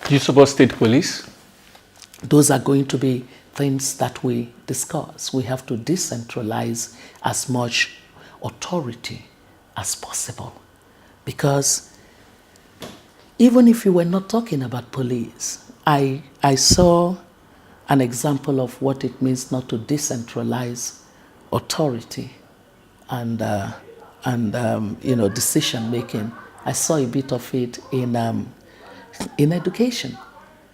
Do you support state police? Those are going to be things that we discuss. We have to decentralize as much authority as possible. Because even if you were not talking about police, I saw an example of what it means not to decentralize authority and decision making. I saw a bit of it in education.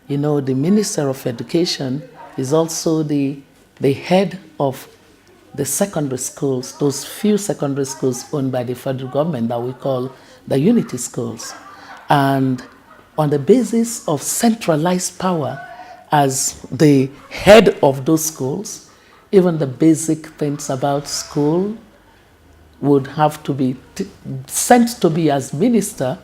You know, the Minister of Education is also the head of the secondary schools, those few secondary schools owned by the federal government that we call the unity schools. And on the basis of centralized power as the head of those schools, even the basic things about school would have to be sent to me as minister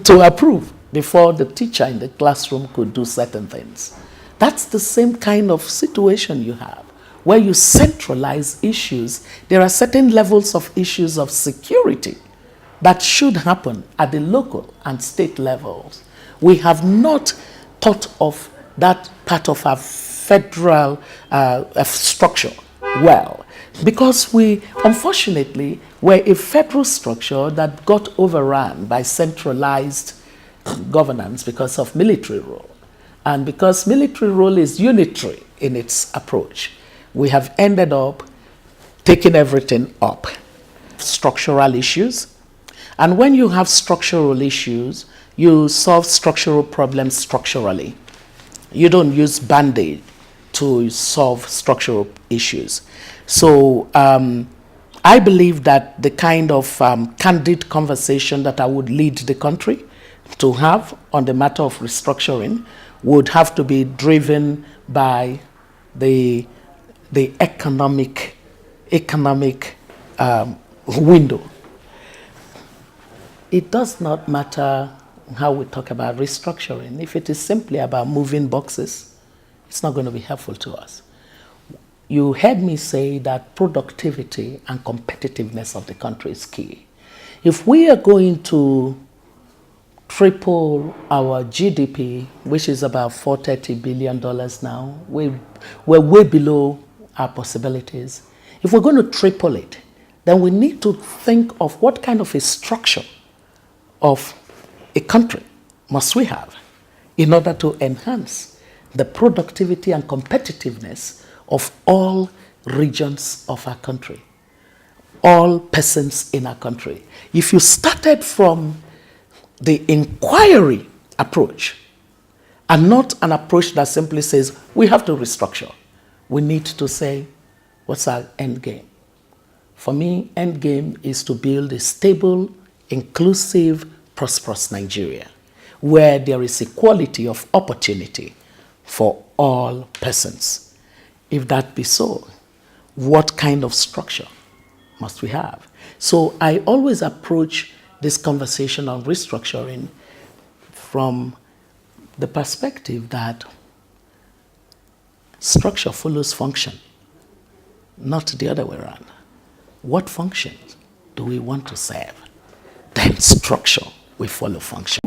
to approve before the teacher in the classroom could do certain things. That's the same kind of situation you have, where you centralize issues. There are certain levels of issues of security that should happen at the local and state levels. We have not thought of that part of our federal structure well, because we, unfortunately, were a federal structure that got overrun by centralized governance because of military rule. And because military rule is unitary in its approach, we have ended up taking everything up. Structural issues. And when you have structural issues, you solve structural problems structurally. You don't use Band-Aid to solve structural issues. So I believe that the kind of candid conversation that I would lead the country to have on the matter of restructuring would have to be driven by the economic window. It does not matter how we talk about restructuring. If it is simply about moving boxes, it's not going to be helpful to us. You heard me say that productivity and competitiveness of the country is key. If we are going to triple our GDP, which is about $430 billion now, we're way below our possibilities. If we're going to triple it, then we need to think of what kind of a structure of a country must we have in order to enhance the productivity and competitiveness of all regions of our country, all persons in our country. If you started from the inquiry approach and not an approach that simply says we have to restructure, we need to say, what's our end game? For me, end game is to build a stable, inclusive, prosperous Nigeria where there is equality of opportunity for all persons. If that be so, what kind of structure must we have? So I always approach this conversation on restructuring from the perspective that structure follows function, not the other way around. What functions do we want to serve? Then structure will follow function.